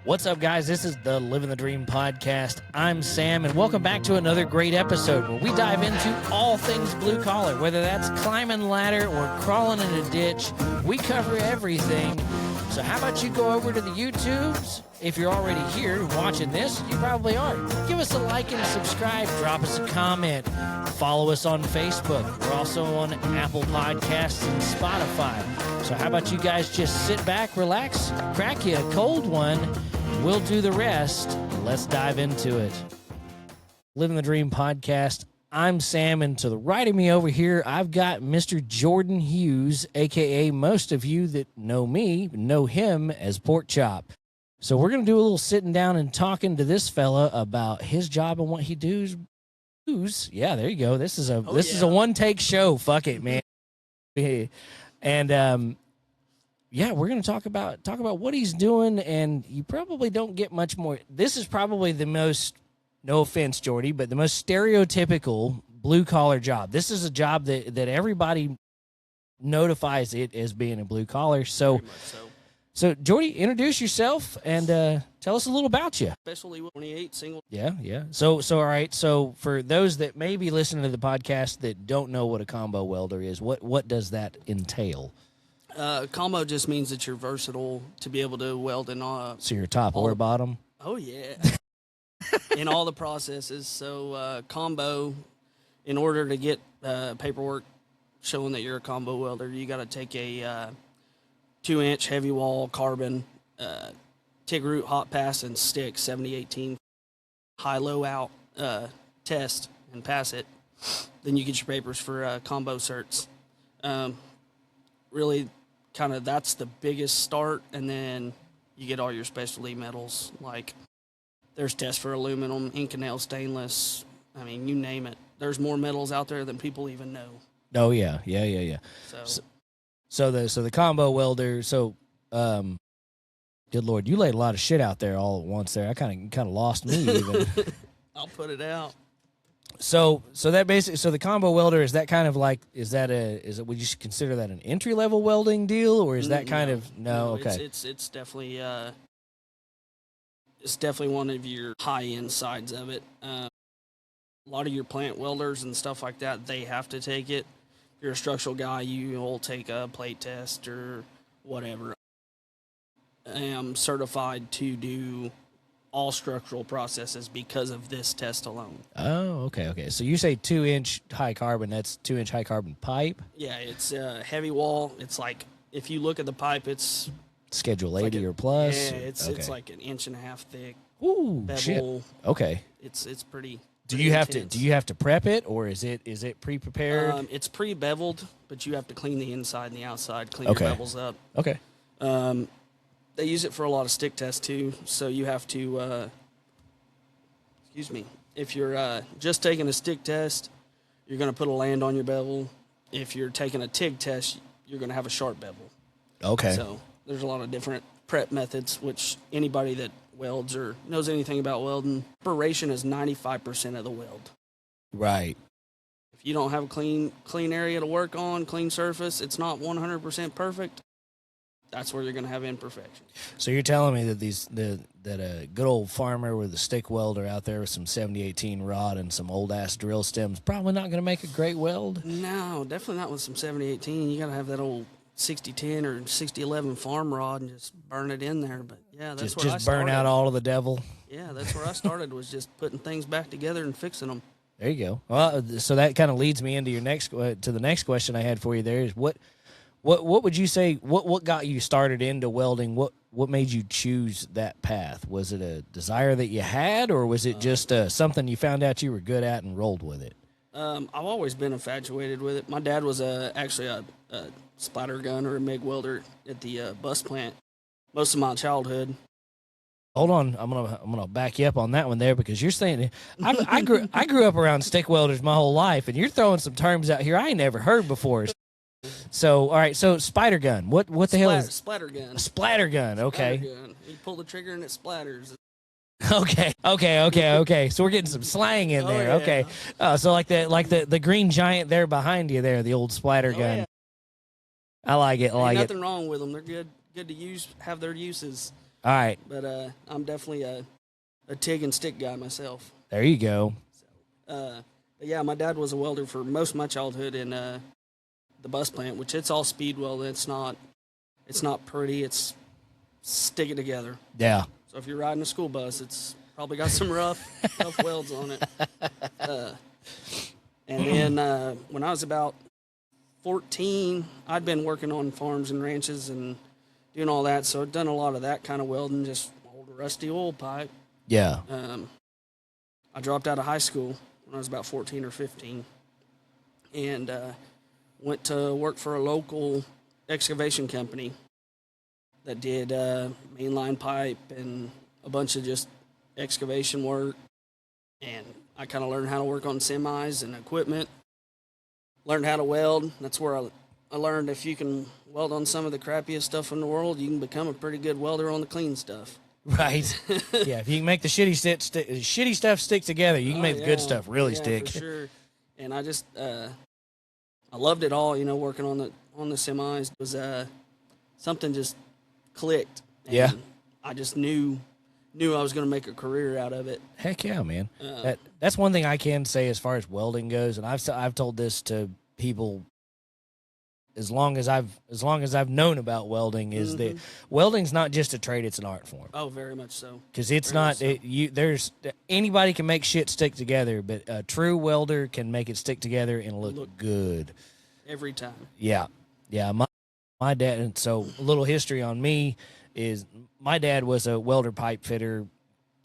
What's up, guys? This is the Living the Dream podcast. I'm Sam, and welcome back to another great episode where we dive into all things blue collar, whether that's climbing a ladder or crawling in a ditch. We cover everything. So how about you go over to the YouTubes? If you're already here watching this, you probably are. Give us a like and subscribe. Drop us a comment. Follow us on Facebook. We're also on Apple Podcasts and Spotify. So how about you guys just sit back, relax, crack you a cold one. We'll do the rest. Let's dive into it. Living the Dream podcast. I'm Sam, and to the right of me over here, I've got Mr. Jordan Hughes, a.k.a. most of you that know me know him as Pork Chop. So we're going to do a little sitting down and talking to this fella about his job and what he does. Yeah, there you go. This is a is a one-take show. Fuck it, man. And yeah, we're going to talk about what he's doing, and you probably don't get much more. This is probably the most, no offense, Jordy, but the most stereotypical blue-collar job. This is a job that everybody notifies it as being a blue-collar. So Jordy, introduce yourself and tell us a little about you. Especially 28 single. Yeah. So all right. So for those that may be listening to the podcast that don't know what a combo welder is, what does that entail? Combo just means that you're versatile to be able to weld in So you're top or bottom? Oh, yeah. In all the processes. So combo, in order to get paperwork showing that you're a combo welder, you got to take a 2-inch heavy wall carbon, TIG root hot pass and stick 70-18 high-low out test and pass it. Then you get your papers for combo certs. Really, kind of that's the biggest start, and then you get all your specialty metals. Like there's tests for aluminum, Inconel stainless. I mean, you name it. There's more metals out there than people even know. Oh yeah. So the combo welder. So, good Lord, you laid a lot of shit out there all at once. There, I kind of lost me even. I'll put it out. So that basically, so the combo welder, is that kind of like, would you consider that an entry level welding deal, or is that kind of, no, okay. It's definitely, one of your high end sides of it. A lot of your plant welders and stuff like that, they have to take it. If you're a structural guy, you'll take a plate test or whatever. I am certified to do all structural processes because of this test alone. Oh, okay. So you say 2-inch high carbon, that's 2-inch high carbon pipe? Yeah, it's a heavy wall. It's like, if you look at the pipe, it's Schedule 80 or plus? Yeah, it's like an inch and a half thick. Ooh, bevel. Shit. Okay. It's pretty. Do you have to prep it, or is it pre-prepared? It's pre-beveled, but you have to clean the inside and the outside, clean your bevels up. Okay. They use it for a lot of stick tests too, so you have to, if you're just taking a stick test, you're going to put a land on your bevel. If you're taking a TIG test, you're going to have a sharp bevel. Okay. So there's a lot of different prep methods, which anybody that welds or knows anything about welding, preparation is 95% of the weld. Right. If you don't have a clean area to work on, clean surface, it's not 100% perfect. That's where you're going to have imperfection. So you're telling me that that a good old farmer with a stick welder out there with some 70-18 rod and some old ass drill stems probably not going to make a great weld? No, definitely not with some 70-18. You got to have that old 60-10 or 60-11 farm rod and just burn it in there. But yeah, that's where I started. Just burn out all of the devil. Yeah, that's where I started, was just putting things back together and fixing them. There you go. Well, so that kind of leads me into your to the next question I had for you. There is what would you say? What got you started into welding? What made you choose that path? Was it a desire that you had, or was it just something you found out you were good at and rolled with it? I've always been infatuated with it. My dad was actually a splatter gun or a MIG welder at the bus plant most of my childhood. Hold on, I'm gonna back you up on that one there, because you're saying I grew up around stick welders my whole life, and you're throwing some terms out here I ain't never heard before. So, all right, so spider gun. What the hell is splatter gun? A splatter gun. Okay. Splatter gun. You pull the trigger and it splatters. Okay. So we're getting some slang in there. Yeah. Okay. So like the green giant there behind you there, the old splatter gun. Yeah. I like it. Nothing wrong with them. They're good to use. Have their uses. All right. But I'm definitely a TIG and stick guy myself. There you go. But yeah, my dad was a welder for most of my childhood in the bus plant, which it's all speed welding. It's not pretty. It's stick it together. Yeah. So if you're riding a school bus, it's probably got some rough welds on it. And then when I was about 14, I'd been working on farms and ranches and doing all that. So I'd done a lot of that kind of welding, just old rusty oil pipe. Yeah. I dropped out of high school when I was about 14 or 15 and went to work for a local excavation company that did mainline pipe and a bunch of just excavation work. And I kind of learned how to work on semis and equipment, learned how to weld. That's where I learned if you can weld on some of the crappiest stuff in the world, you can become a pretty good welder on the clean stuff. Right. Yeah, if you can make the shitty stuff stick together, you can make the good stuff really stick. For sure. And I just I loved it all, working on the semis. It was something just clicked. And yeah. I just knew I was going to make a career out of it. Heck yeah, man. That's one thing I can say as far as welding goes, and I've told this to people as long as I've known about welding is that welding's not just a trade, it's an art form. Oh, very much so. Because it's not there's anybody can make shit stick together, but a true welder can make it stick together and look good every time. Yeah. My dad, and so a little history on me is my dad was a welder pipe fitter,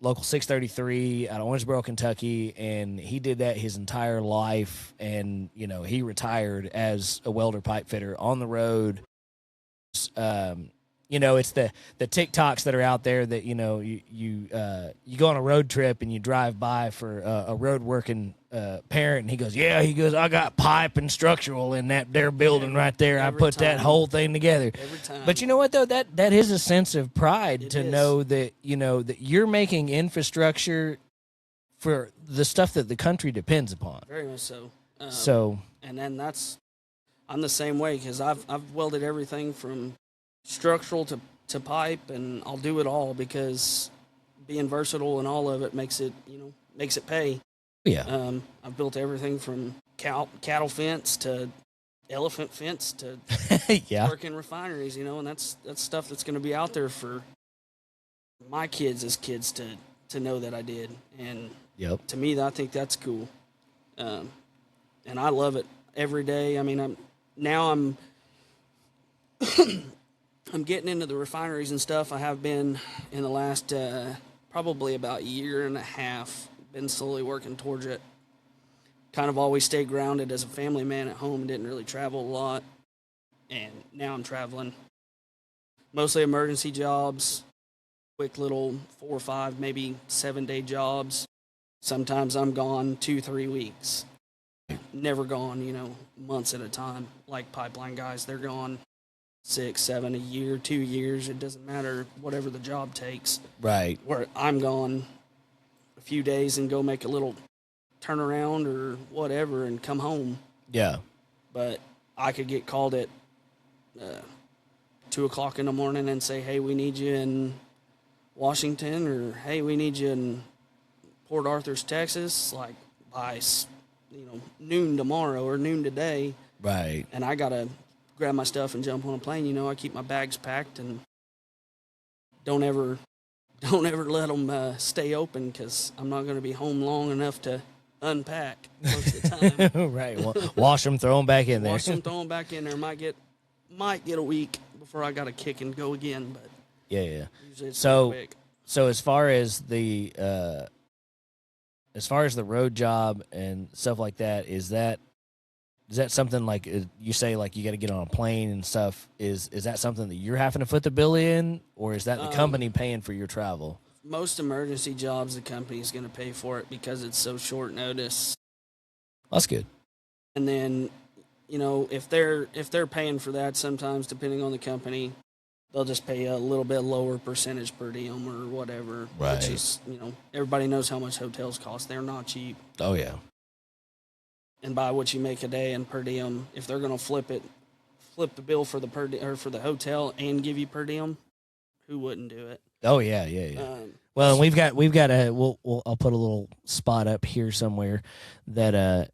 local 633 out of Owensboro, Kentucky, and he did that his entire life. And, he retired as a welder pipe fitter on the road. It's the TikToks that are out there that, you go on a road trip and you drive by for a road working parent, and he goes, I got pipe and structural in that there building right there. I put that whole thing together. Every time. But you know what though? That is a sense of pride to know that, that you're making infrastructure for the stuff that the country depends upon. Very much so. And then I'm the same way, because I've welded everything from structural to pipe, and I'll do it all because being versatile and all of it makes it pay. Yeah. I've built everything from cattle fence to elephant fence to working refineries, and that's stuff that's going to be out there for my kids as kids to know that I did. And to me, I think that's cool. And I love it every day. I mean, I'm getting into the refineries and stuff. I have been in the last probably about a year and a half, been slowly working towards it. Kind of always stayed grounded as a family man at home and didn't really travel a lot. And now I'm traveling. Mostly emergency jobs, quick little 4 or 5, maybe 7-day jobs. Sometimes I'm gone 2-3 weeks. Never gone, months at a time. Like pipeline guys, they're gone 6, 7, a year, 2 years. It doesn't matter, whatever the job takes. Right. Where I'm gone a few days and go make a little turnaround or whatever and come home. Yeah. But I could get called at 2 o'clock in the morning and say, hey, we need you in Washington, or hey, we need you in Port Arthur, Texas, like by noon tomorrow or noon today. Right. And I got to grab my stuff and jump on a plane. I keep my bags packed and don't ever let them stay open, because I'm not going to be home long enough to unpack most of the time. Right. Well, wash them, throw them back in there. Wash them, throw them back in there. Might get a week before I got to kick and go again. But yeah. Usually it's quick. So as far as the road job and stuff like that, is that something like you say, like you got to get on a plane and stuff? Is that something that you're having to foot the bill in, or is that the company paying for your travel? Most emergency jobs, the company is going to pay for it because it's so short notice. That's good. And then, if they're paying for that, sometimes depending on the company, they'll just pay a little bit lower percentage per diem or whatever. Right. Which is, everybody knows how much hotels cost. They're not cheap. Oh yeah. And by what you make a day and per diem, if they're going to flip the bill for the for the hotel and give you per diem, who wouldn't do it? Oh yeah. Well, and we've got a I'll put a little spot up here somewhere that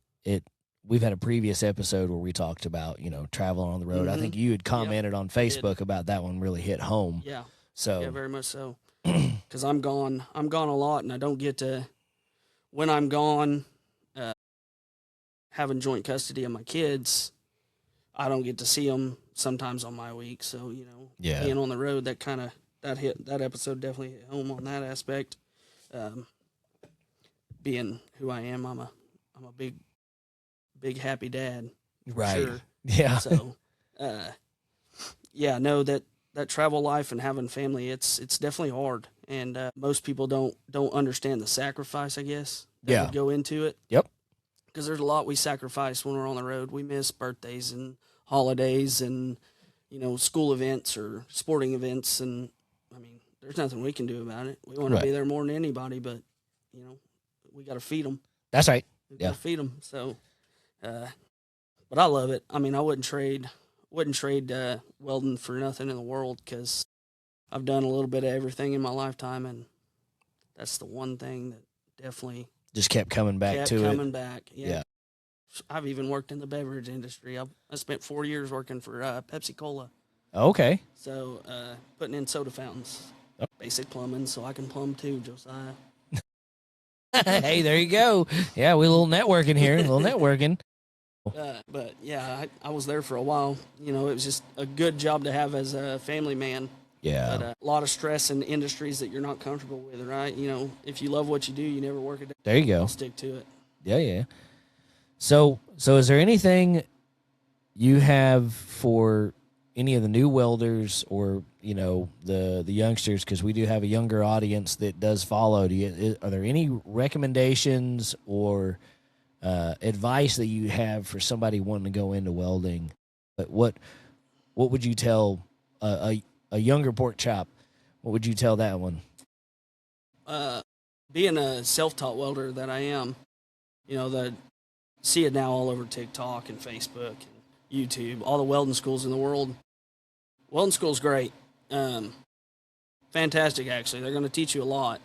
we've had a previous episode where we talked about, traveling on the road. I think you had commented on Facebook about that one really hit home. Yeah. So yeah, very much so. Because I'm gone a lot, and I don't get to, when I'm gone, having joint custody of my kids, I don't get to see them sometimes on my week. So, being on the road, that episode definitely hit home on that aspect. Being who I am, I'm a big happy dad. Right. Sure. Yeah. So, no, that travel life and having family, it's definitely hard. And most people don't understand the sacrifice, I guess, that would go into it. Yep. Because there's a lot we sacrifice when we're on the road. We miss birthdays and holidays and, school events or sporting events. And, I mean, there's nothing we can do about it. We want to be there more than anybody, but, we got to feed them. That's right. We got to feed them. So, but I love it. I mean, I wouldn't trade welding for nothing in the world, because I've done a little bit of everything in my lifetime, and that's the one thing that definitely just kept coming back to it. Coming back, yeah. I've even worked in the beverage industry. I spent 4 years working for Pepsi Cola. Okay. So putting in soda fountains, basic plumbing, so I can plumb too, Josiah. Hey, there you go. Yeah, we a little networking here, a little networking. But yeah, I was there for a while. It was just a good job to have as a family man. Yeah. But a lot of stress in industries that you're not comfortable with, right? If you love what you do, you never work a day. There you go. I'll stick to it. Yeah. So is there anything you have for any of the new welders or, the youngsters, because we do have a younger audience that does follow? Are there any recommendations or advice that you have for somebody wanting to go into welding? But what would you tell a younger pork chop? What would you tell that one? Being a self-taught welder that I am, see it now all over TikTok and Facebook and YouTube, all the welding schools in the world. Welding school's great. Fantastic, actually. They're going to teach you a lot.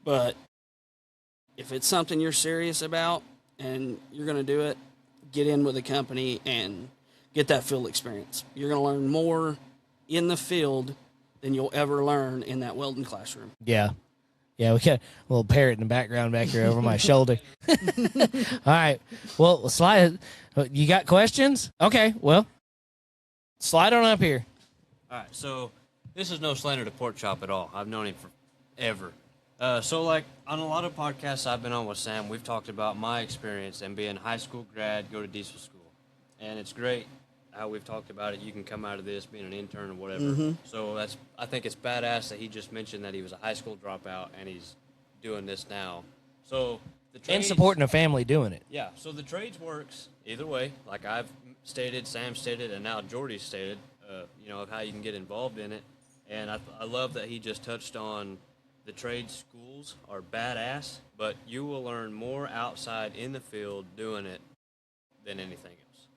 But if it's something you're serious about and you're going to do it, get in with a company and get that field experience. You're going to learn more in the field than you'll ever learn in that welding classroom. Yeah. Yeah, we got a little parrot in the background back here over my shoulder. All right. Well, slide. You got questions? Okay, well, slide on up here. All right, so this is no slander to Pork Chop at all. I've known him forever. So, like, on a lot of podcasts I've been on with Sam, we've talked about my experience and being a high school grad, go to diesel school. And it's great how we've talked about it. You can come out of this being an intern or whatever. Mm-hmm. So I think it's badass that he just mentioned that he was a high school dropout and he's doing this now. So the trades, and supporting a family doing it. Yeah. So the trades works either way. Like I've stated, Sam stated, and now Jordy stated. Of how you can get involved in it. And I love that he just touched on the trade schools are badass, but you will learn more outside in the field doing it than anything else.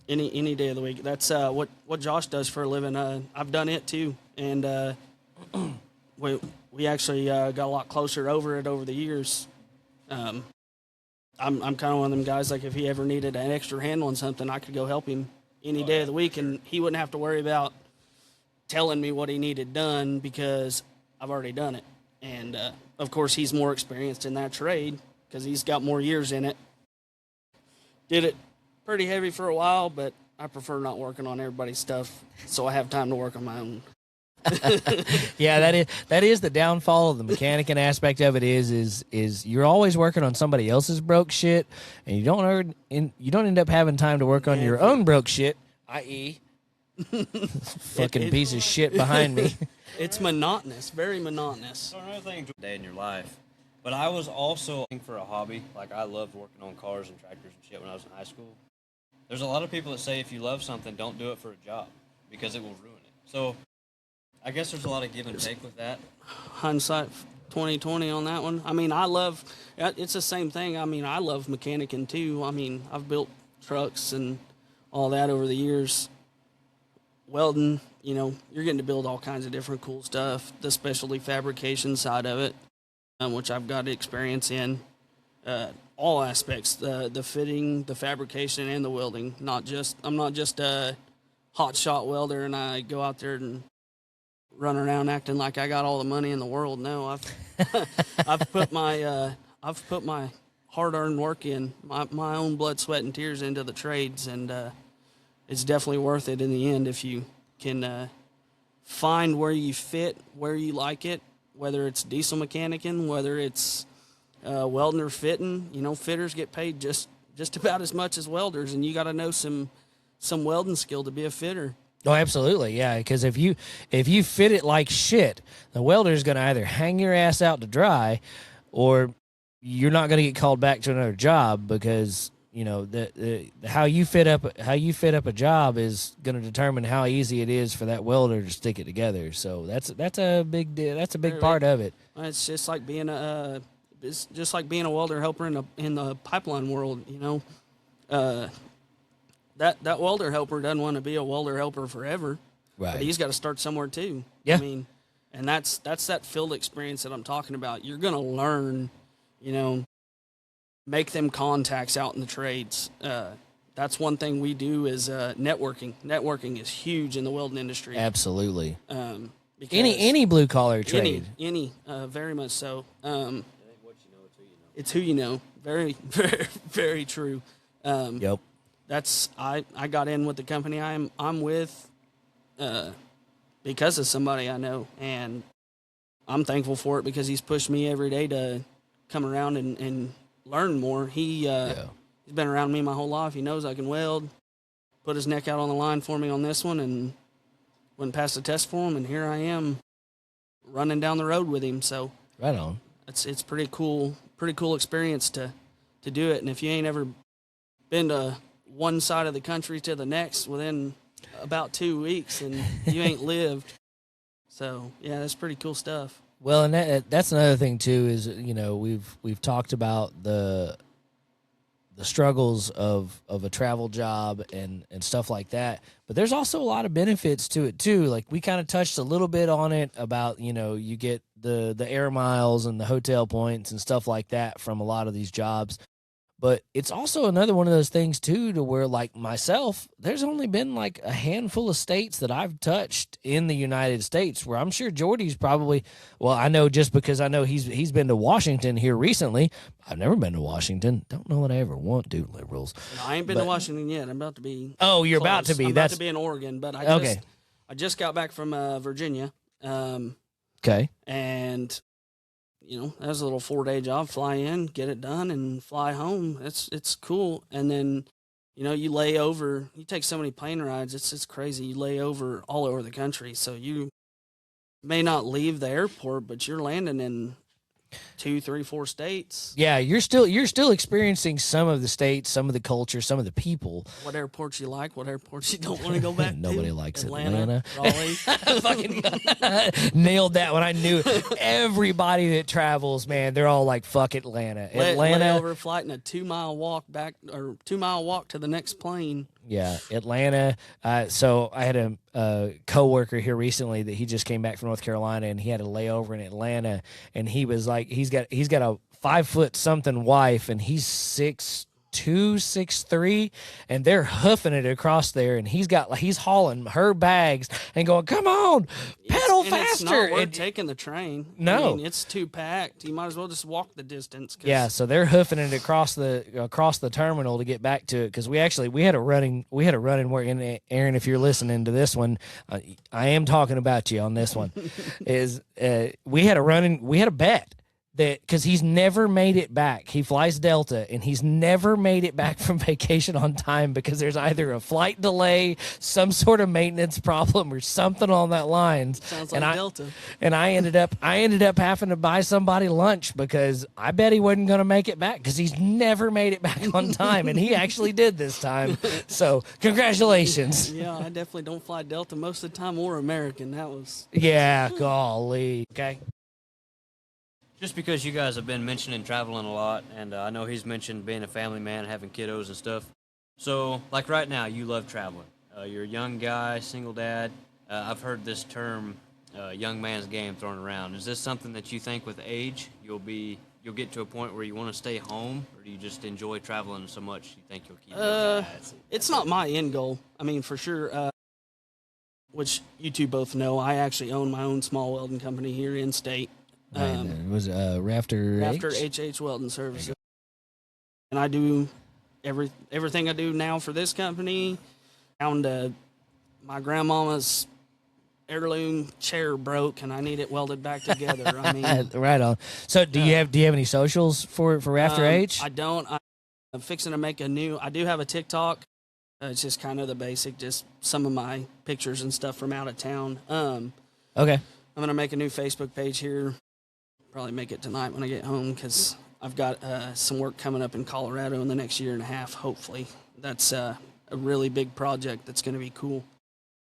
Any day of the week. That's what Josh does for a living. I've done it too, and we actually got a lot closer over the years. I'm kind of one of them guys, like if he ever needed an extra hand on something, I could go help him any day of the week, and he wouldn't have to worry about telling me what he needed done because I've already done it. And, of course, he's more experienced in that trade because he's got more years in it. Did it pretty heavy for a while, but I prefer not working on everybody's stuff so I have time to work on my own. Yeah, that is the downfall of the mechanicing aspect of it is you're always working on somebody else's broke shit, and you don't end up having time to work on your own broke shit, i.e. fucking piece of shit behind me. It's monotonous, very monotonous. So another thing day in your life, but I was also looking for a hobby. Like I loved working on cars and tractors and shit when I was in high school. There's a lot of people that say if you love something, don't do it for a job because it will ruin it. So I guess there's a lot of give and take with that. Hindsight 2020 on that one. I mean, it's the same thing. I mean, I love mechanicing too. I mean, I've built trucks and all that over the years. welding, you're getting to build all kinds of different cool stuff. The specialty fabrication side of it, which I've got experience in, all aspects, the fitting, the fabrication, and the welding. I'm not just a hot shot welder and I go out there and run around acting like I got all the money in the world. No, I've put my hard-earned work in, my own blood, sweat, and tears into the trades, and it's definitely worth it in the end if you can find where you fit, where you like it, whether it's diesel mechanicing, whether it's welding or fitting. Fitters get paid just about as much as welders, and you got to know some welding skill to be a fitter. Oh, absolutely, yeah. Because if you fit it like shit, the welder's going to either hang your ass out to dry, or you're not going to get called back to another job, because how you fit up a job is going to determine how easy it is for that welder to stick it together. So that's a big part of it. It's just like being a welder helper in the pipeline world. That welder helper doesn't want to be a welder helper forever. Right. But he's got to start somewhere too. Yeah. And that's that field experience that I'm talking about. You're going to learn, make them contacts out in the trades. That's one thing we do is networking. Networking is huge in the welding industry. Absolutely. Any blue collar trade. Any, very much so. It's who you know. Very, very, very true. Yep. I got in with the company I'm with because of somebody I know, and I'm thankful for it because he's pushed me every day to come around and learn more. He's been around me my whole life. He knows I can weld, put his neck out on the line for me on this one, and went past the test for him, and here I am running down the road with him. So right on. It's pretty cool experience to do it. And if you ain't ever been to one side of the country to the next within about 2 weeks, and you ain't lived. So yeah, that's pretty cool stuff. Well, and that's another thing too is we've talked about the struggles of a travel job and stuff like that, but there's also a lot of benefits to it too. Like we kind of touched a little bit on it about you get the air miles and the hotel points and stuff like that from a lot of these jobs. But it's also another one of those things, too, to where, like myself, there's only been, like, a handful of states that I've touched in the United States, where I'm sure Jordy's probably, well, I know just because I know he's been to Washington here recently. I've never been to Washington. Don't know that I ever want to, liberals. No, I ain't been to Washington yet. I'm about to be Oh, you're close. about to be. I'm about to be in Oregon, but I just got back from Virginia. Okay. And that was a little 4-day job. Fly in, get it done, and fly home. It's cool. And then, you lay over. You take so many plane rides. It's crazy. You lay over all over the country. So you may not leave the airport, but you're landing in 2, 3, 4 states. Yeah, you're still experiencing some of the states, some of the culture, some of the people. What airports you like, what airports you don't want to go back Nobody to. likes Atlanta. Raleigh. Fucking nailed that one. I knew it. Everybody that travels, man, they're all like, fuck Atlanta. Atlanta. Layover flight and a 2-mile walk back, or 2-mile walk to the next plane. Yeah, Atlanta. So I had a coworker here recently that he just came back from North Carolina, and he had a layover in Atlanta, and he was like, he's got a 5 foot something wife, and he's 6'2", 6'3", and they're hoofing it across there, and he's hauling her bags and going, come on, pedal faster. It's not worth taking the train. No, it's too packed. You might as well just walk the distance. Yeah, so they're hoofing it across the terminal to get back to it, because we had a running where, and Aaron, if you're listening to this one, I am talking about you on this one. We had a bet that, because he's never made it back. He flies Delta, and he's never made it back from vacation on time because there's either a flight delay, some sort of maintenance problem, or something on that line. Sounds like Delta. And I ended up having to buy somebody lunch because I bet he wasn't going to make it back because he's never made it back on time, and he actually did this time. So congratulations. Yeah, I definitely don't fly Delta most of the time, or American. That was. Yeah, golly. Okay. Just because you guys have been mentioning traveling a lot, and I know he's mentioned being a family man, having kiddos and stuff. So, like right now, you love traveling. You're a young guy, single dad. I've heard this term, young man's game, thrown around. Is this something that you think with age you'll get to a point where you want to stay home, or do you just enjoy traveling so much you think you'll keep It's not my end goal. I mean, for sure, which you two both know, I actually own my own small welding company here in state. It was Rafter HH Welding Services. And I do everything I do now for this company. Found my grandmama's heirloom chair broke, and I need it welded back together. I mean, right on. So, do you have any socials for Rafter H? I don't. I'm fixing to make a new. I do have a TikTok. It's just kind of the basic, just some of my pictures and stuff from out of town. Okay. I'm gonna make a new Facebook page here. Probably make it tonight when I get home, because I've got some work coming up in Colorado in the next year and a half. Hopefully, that's a really big project that's going to be cool.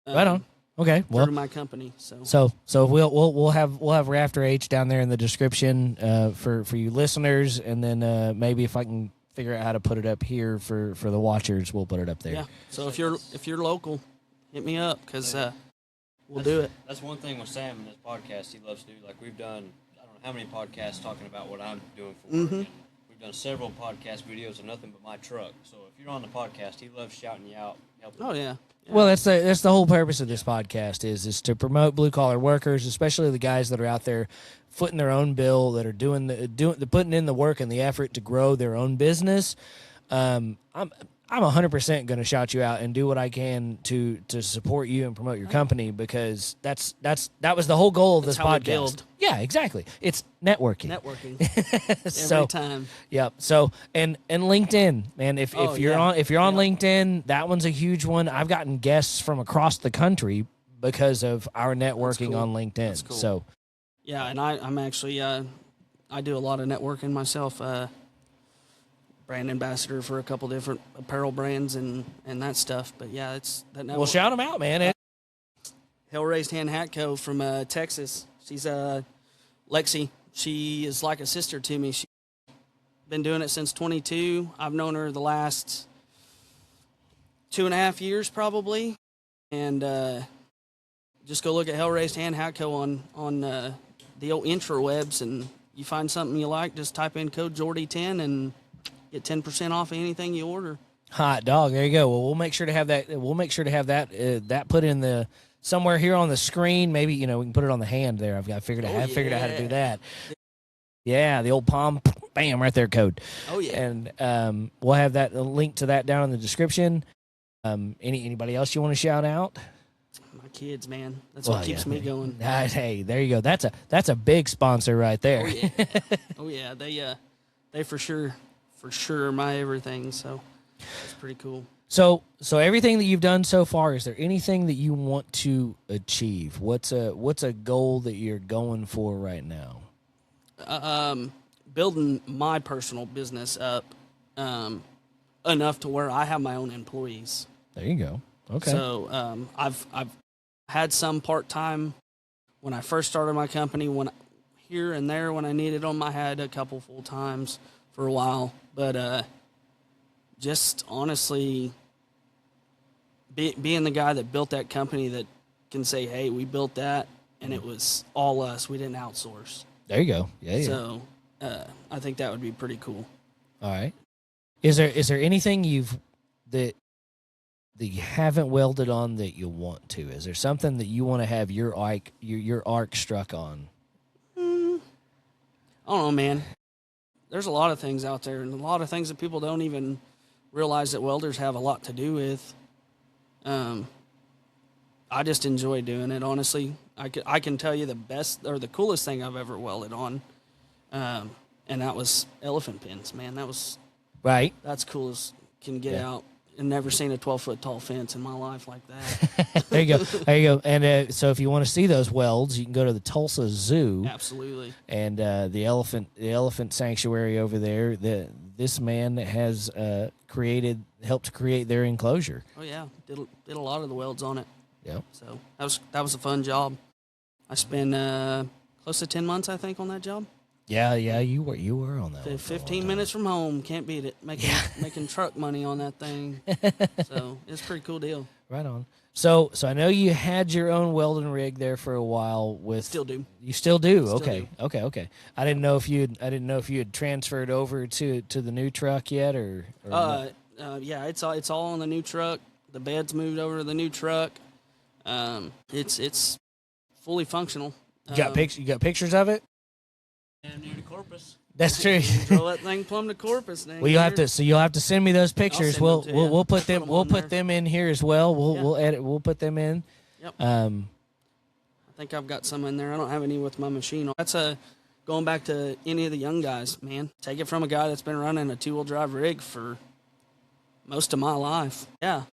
Right on. Okay. Well, through my company. So we'll have Rafter H down there in the description for you listeners, and then maybe if I can figure out how to put it up here for the watchers, we'll put it up there. Yeah. So if you're local, hit me up, because we'll do it. That's one thing with Sam in this podcast he loves to do. Like, we've done, I don't know how many podcasts talking about what I'm doing for work. And we've done several podcast videos of nothing but my truck. So if you're on the podcast, he loves shouting you out. Oh, yeah. Well, that's the whole purpose of this podcast is to promote blue collar workers, especially the guys that are out there footing their own bill, that are putting in the work and the effort to grow their own business. I'm 100% going to shout you out and do what I can to support you and promote your company, because that was the whole goal of this podcast. Build. Yeah, exactly. It's networking. Every time. Yep. So and LinkedIn, man. If you're on LinkedIn, that one's a huge one. I've gotten guests from across the country because of our networking on LinkedIn. That's cool. So yeah, and I'm actually I do a lot of networking myself. Brand ambassador for a couple different apparel brands and that stuff. But yeah, it's that. Well, shout them out, man. Hell Raised Hand Hat Co. from Texas. She's Lexi. She is like a sister to me. She's been doing it since 22. I've known her the last 2.5 years probably. And just go look at Hell Raised Hand Hat Co. on the old intrawebs, and you find something you like, just type in code Jordy10 and get 10% off of anything you order. Hot dog. There you go. Well, we'll make sure to have that. That put in the somewhere here on the screen. Maybe we can put it on the hand there. I've figured out how to do that. Yeah, the old palm, bam, right there, code. Oh yeah. And we'll have that link to that down in the description. Anybody else you want to shout out? My kids, man. That's what keeps me going. Hey, there you go. That's a big sponsor right there. Oh yeah. They for sure are my everything. So it's pretty cool. So everything that you've done so far, is there anything that you want to achieve? What's a goal that you're going for right now? Building my personal business up enough to where I have my own employees. There you go. Okay. So I've had some part-time when I first started my company. When here and there when I needed them, I had a couple full-times for a while. But just honestly, being the guy that built that company that can say, hey, we built that, and it was all us. We didn't outsource. There you go. Yeah. So I think that would be pretty cool. All right. Is there anything that you haven't welded on that you want to? Is there something that you want to have your arc struck on? I don't know, man. There's a lot of things out there, and a lot of things that people don't even realize that welders have a lot to do with. I just enjoy doing it, honestly. I can tell you the best or the coolest thing I've ever welded on, and that was elephant pins, man. That was right. That's cool as can get out. And never seen a 12-foot tall fence in my life like that. There you go. And so if you want to see those welds, you can go to the Tulsa Zoo. Absolutely. And the elephant sanctuary over there. This man has helped create their enclosure. Oh yeah, did a lot of the welds on it. Yeah. So that was a fun job. I spent close to 10 months, I think, on that job. Yeah, you were on that. 15 minutes from home, can't beat it. Making truck money on that thing. So it's a pretty cool deal. Right on. So I know you had your own welding rig there for a while. Still do. You still do. Still Okay. do. Okay. I didn't know if you had transferred over to the new truck yet, or not. Yeah, it's all on the new truck. The bed's moved over to the new truck. It's fully functional. You got pictures of it? And near to Corpus. That's true. Throw that thing plumb to Corpus. Well, you'll have to send me those pictures. Send them to you. We'll put them on there. them in here as well. We'll edit. We'll put them in. Yep. I think I've got some in there. I don't have any with my machine. That's going back to any of the young guys, man. Take it from a guy that's been running a 2-wheel drive rig for most of my life. Yeah.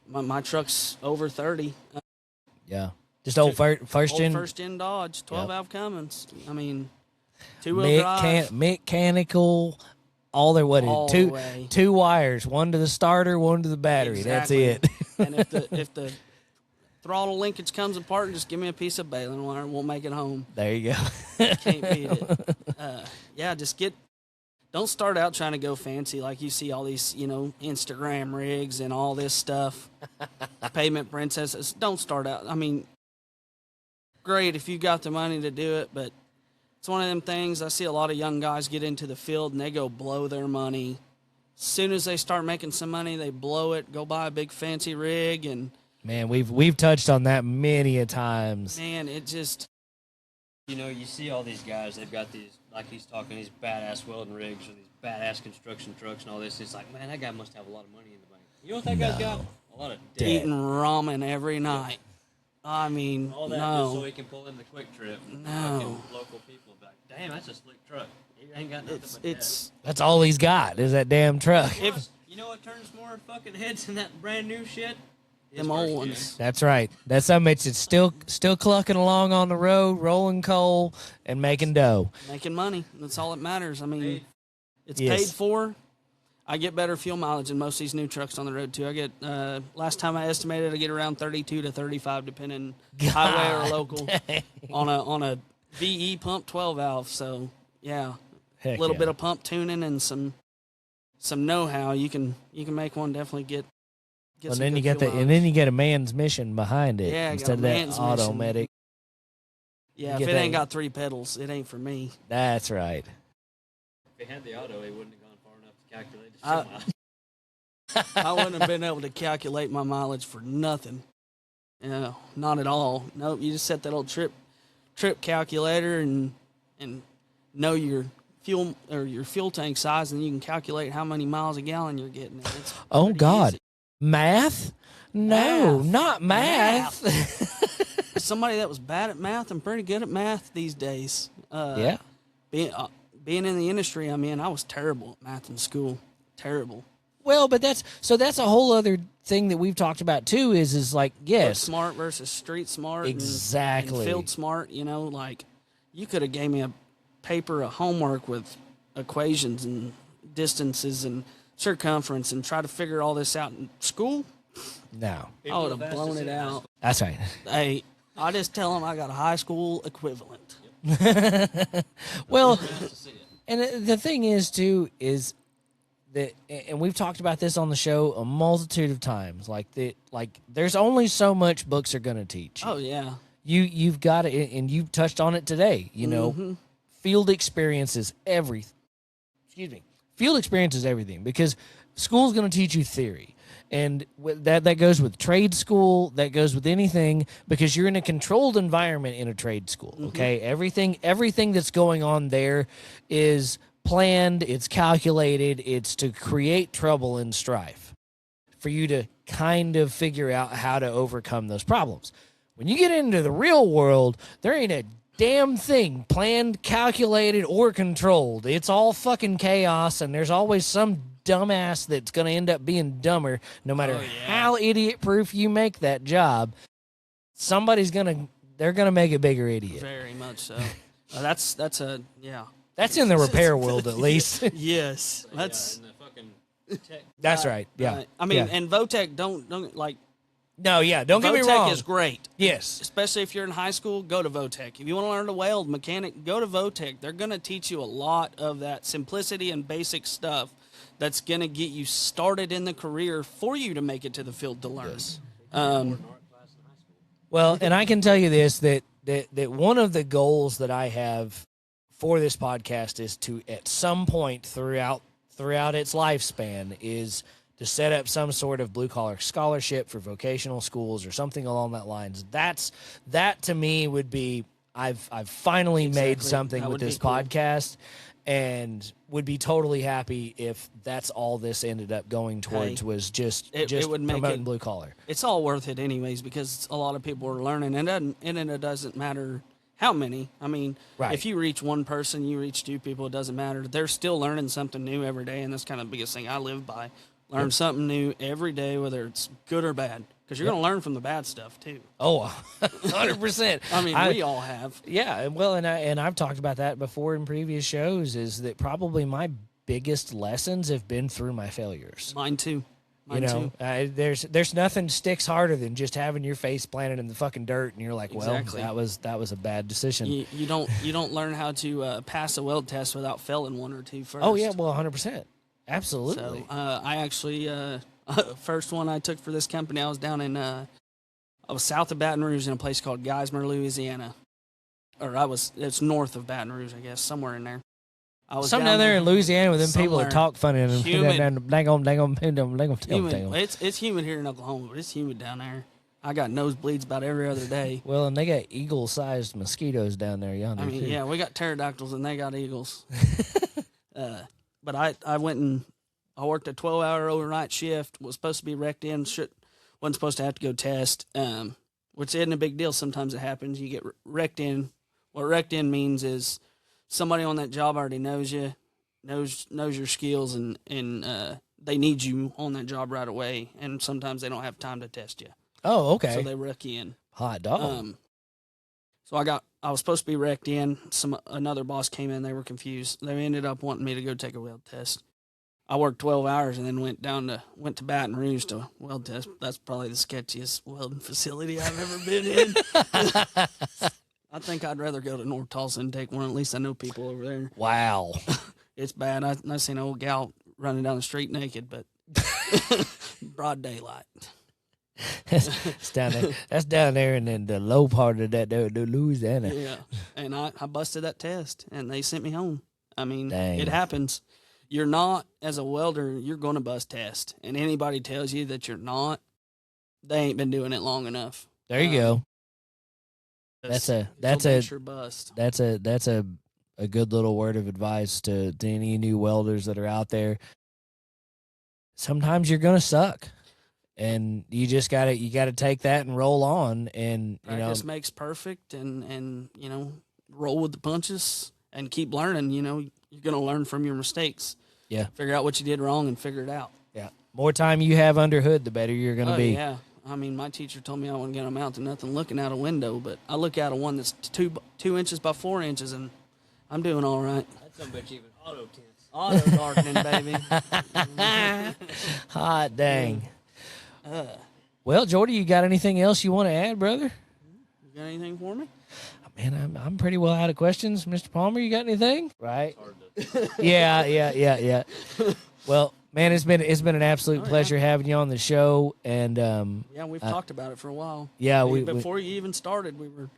My truck's over 30. Yeah. Just old first gen Dodge, 12-valve Cummins. I mean, 2-wheel drive. Mechanical, all there. All the way. Two wires, one to the starter, one to the battery. Exactly. That's it. And if the throttle linkage comes apart, just give me a piece of baling wire and we'll make it home. There you go. Can't beat it. Yeah, don't start out trying to go fancy like you see all these, Instagram rigs and all this stuff. Pavement princesses. Don't start out. I mean, great if you got the money to do it, but it's one of them things. I see a lot of young guys get into the field and they go blow their money. As soon as they start making some money, they blow it, go buy a big fancy rig, and man, we've touched on that many a times. Man, it just you see all these guys, they've got these, like he's talking, these badass welding rigs or these badass construction trucks and all this. It's like, man, that guy must have a lot of money in the bank. You know what that guy's got? A lot of debt. Eating ramen every night. I mean, all that no. just so he can pull in the quick trip. No. Local people be like, damn, that's a slick truck. He ain't got nothing but It's That's all he's got is that damn truck. You know what turns more fucking heads than that brand new shit? them old ones. That's right. That's something that's still clucking along on the road, rolling coal and making dough. Making money. That's all that matters. I mean, it's Yes. paid for. I get better fuel mileage than most of these new trucks on the road, too. I get, last time I estimated, I get around 32 to 35, depending highway or local, on a VE pump 12-valve. So, yeah, a little bit of pump tuning and some know-how. You can make one definitely get And some then you good get fuel and then you get a man's mission behind it Yeah, instead of that automatic. Yeah, You if get it ain't that- got 3 pedals, it ain't for me. That's right. If he had the auto, he wouldn't have gone far enough to calculate his mileage. I wouldn't have been able to calculate my mileage for nothing. Not at all. Nope, you just set that old trip calculator and know your fuel or your fuel tank size, and you can calculate how many miles a gallon you're getting. It's Oh pretty God, easy. math? No, Math. not math. Somebody that was bad at math and pretty good at math these days. Yeah. Being in the industry I'm in, I was terrible at math in school. Terrible. Well, but that's a whole other thing that we've talked about too. Is like Book yes, smart versus street smart. Exactly. And field smart. Like you could have gave me a paper of homework with equations and distances and circumference and try to figure all this out in school. no. I would have blown it out. That's right. Hey, I just tell them I got a high school equivalent. Well, and the thing is too is that, and we've talked about this on the show a multitude of times. Like there's only so much books are going to teach. Oh yeah. You've got it, and you touched on it today. Field experience is everything. Excuse me. Field experience is everything because school's going to teach you theory. And that goes with trade school. That goes with anything because you're in a controlled environment in a trade school. Okay, everything that's going on there is planned. It's calculated. It's to create trouble and strife for you to kind of figure out how to overcome those problems. When you get into the real world, there ain't a damn thing planned, calculated, or controlled. It's all fucking chaos, and there's always some dumbass that's going to end up being dumber no matter how idiot-proof you make that job. They're going to make a bigger idiot. Very much so. That's That's in the repair world, at least. Yes. That's in the fucking tech. That's right. Yeah. I mean, Yeah. and Votech don't like. No, yeah. Don't get me Votech wrong. is great. Yes. Especially if you're in high school, go to Votech. If you want to learn to weld mechanic, go to Votech. They're going to teach you a lot of that simplicity and basic stuff that's going to get you started in the career for you to make it to the field to learn. Yes. Um, And I can tell you this, that one of the goals that I have for this podcast is to, at some point throughout its lifespan, is to set up some sort of blue-collar scholarship for vocational schools or something along that lines. That to me would be, I've finally made something That with would be this cool. podcast, and would be totally happy if that's all this ended up going towards, Hey, was just it would make promoting it- blue collar. It's all worth it anyways, because a lot of people are learning, and it doesn't matter how many. I mean, Right. if you reach one person, you reach two people, it doesn't matter. They're still learning something new every day, and that's kind of the biggest thing I live by. Learn something new every day, whether it's good or bad, because you're going to learn from the bad stuff too. Oh, 100%. I mean, we all have. Yeah, well, and I've talked about that before in previous shows, is that probably my biggest lessons have been through my failures. Mine too. Mine You know, too. there's nothing sticks harder than just having your face planted in the fucking dirt, and you're like, Exactly. well, that was a bad decision. You don't learn how to pass a weld test without failing one or two first. Oh yeah, well, 100%, absolutely. So I actually first one I took for this company, I was down in I was south of Baton Rouge in a place called Geismar, Louisiana, or it's north of Baton Rouge, I guess, somewhere in there. I was Some down there in Louisiana with them people that somewhere. talk funny and Humid. they gonna tell Humid. them. It's humid here in Oklahoma, but it's humid down there. I got nosebleeds about every other day. Well, and they got eagle-sized mosquitoes down there yonder. I mean, too. yeah, we got pterodactyls and they got eagles. But I went and I worked a 12-hour overnight shift. Was supposed to be wrecked in. Wasn't supposed to have to go test. Which isn't a big deal. Sometimes it happens. You get wrecked in. What wrecked in means is somebody on that job already knows you, knows your skills, and they need you on that job right away. And sometimes they don't have time to test you, Oh, okay. so they wreck you in. Hot dog. So I was supposed to be wrecked in. Another boss came in. They were confused. They ended up wanting me to go take a weld test. I worked 12 hours and then went to Baton Rouge to weld test. That's probably the sketchiest welding facility I've ever been in. I think I'd rather go to North Tulsa and take one. At least I know people over there. Wow. It's bad. I seen an old gal running down the street naked, but broad daylight. It's down there. That's down there in the low part of that there, Louisiana. Yeah, and I busted that test, and they sent me home. I mean, Dang. it happens. You're not, as a welder, you're going to bust test. And anybody tells you that you're not, they ain't been doing it long enough. There you go. That's a bust. that's a good little word of advice to any new welders that are out there. Sometimes you're gonna suck, and you just gotta take that and roll on, and Practice makes perfect, and roll with the punches and keep learning. You're gonna learn from your mistakes. Yeah. Figure out what you did wrong and figure it out. yeah, more time you have under hood, the better you're gonna be. Yeah. I mean, my teacher told me I wouldn't get them out to nothing looking out a window, but I look out of one that's 2 inches by 4 inches, and I'm doing all right. That's some bitch even auto tense. Auto darkening, baby. Hot dang. Well, Jordy, you got anything else you want to add, brother? You got anything for me? Man, I'm pretty well out of questions. Mr. Palmer, you got anything? Right? Yeah. Well, man, it's been an absolute pleasure having you on the show, and Yeah, we've talked about it for a while. yeah, Before you even started, we were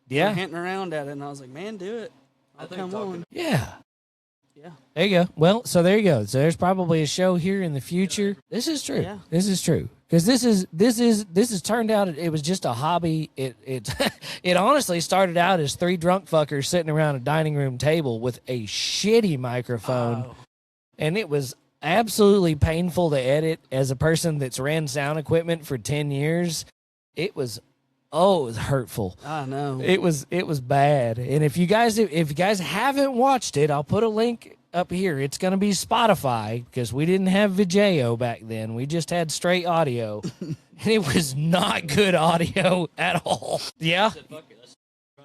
yeah, hinting around at it, and I was like, man, do it. I'll come on. yeah. Yeah. There you go. Well, so there you go. So there's probably a show here in the future. This is true. Yeah. This is true. Because this has turned out it was just a hobby. It it honestly started out as 3 drunk fuckers sitting around a dining room table with a shitty microphone, Oh. and it was absolutely painful to edit. As a person that's ran sound equipment for 10 years, it was hurtful. I know. It was bad. And if you guys haven't watched it, I'll put a link up here. It's going to be Spotify, because we didn't have Video back then. We just had straight audio. And it was not good audio at all. Yeah.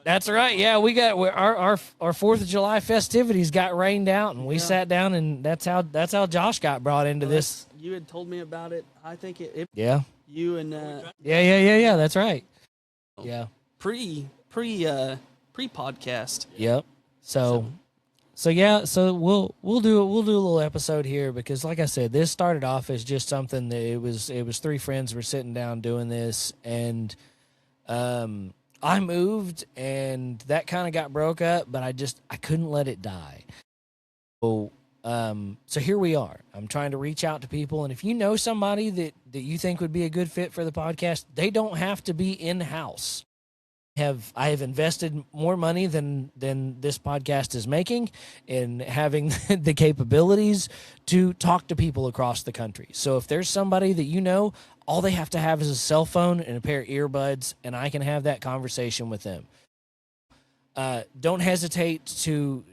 That's right. Yeah, we got our 4th of July festivities got rained out, and we sat down, and that's how Josh got brought into this. You had told me about it. I think it Yeah. you and Yeah, that's right. Yeah. pre podcast. Yep. So So we'll do a little episode here because, like I said, this started off as just something that it was 3 friends were sitting down doing this, and I moved, and that kind of got broke up, but I couldn't let it die. So here we are. I'm trying to reach out to people, and if you know somebody that you think would be a good fit for the podcast, they don't have to be in-house. I have invested more money than this podcast is making in having the capabilities to talk to people across the country. So if there's somebody that you know, all they have to have is a cell phone and a pair of earbuds, and I can have that conversation with them. Don't hesitate to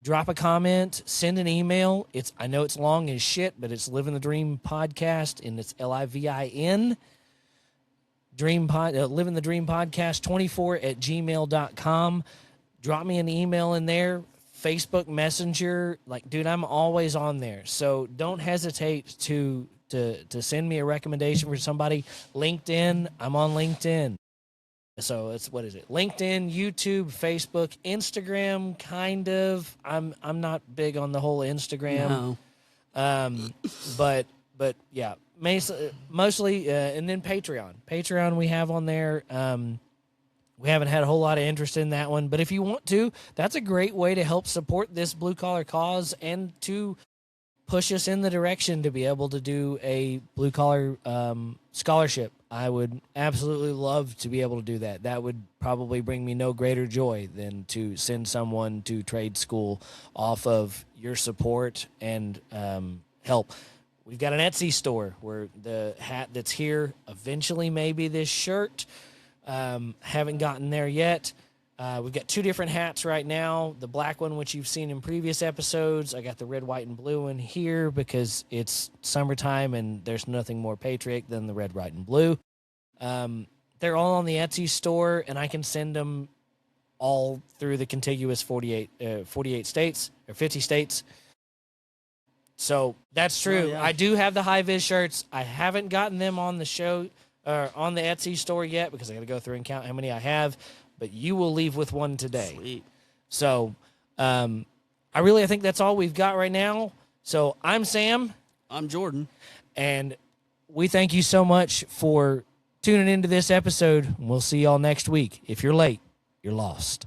drop a comment, send an email. I know it's long as shit, but it's Living the Dream Podcast, and it's LIVIN. Living the Dream Podcast 24@gmail.com. Drop me an email in there. Facebook Messenger, dude, I'm always on there. So don't hesitate to send me a recommendation for somebody. LinkedIn, I'm on LinkedIn. So what is it? LinkedIn, YouTube, Facebook, Instagram, kind of. I'm not big on the whole Instagram. No. But yeah, mostly, and then Patreon. Patreon we have on there. We haven't had a whole lot of interest in that one, but if you want to, that's a great way to help support this blue collar cause and to push us in the direction to be able to do a blue collar scholarship. I would absolutely love to be able to do that. That would probably bring me no greater joy than to send someone to trade school off of your support and help. We've got an Etsy store where the hat that's here, eventually maybe this shirt. Haven't gotten there yet. We've got 2 different hats right now. The black one, which you've seen in previous episodes. I got the red, white, and blue one here because it's summertime and there's nothing more patriotic than the red, white, and blue. They're all on the Etsy store, and I can send them all through the contiguous 48 states or 50 states. So that's true. Oh, yeah. I do have the high-vis shirts. I haven't gotten them on the show or on the Etsy store yet because I got to go through and count how many I have. But you will leave with one today. Sweet. So I think that's all we've got right now. So I'm Sam. I'm Jordan. And we thank you so much for tuning into this episode. We'll see y'all next week. If you're late, you're lost.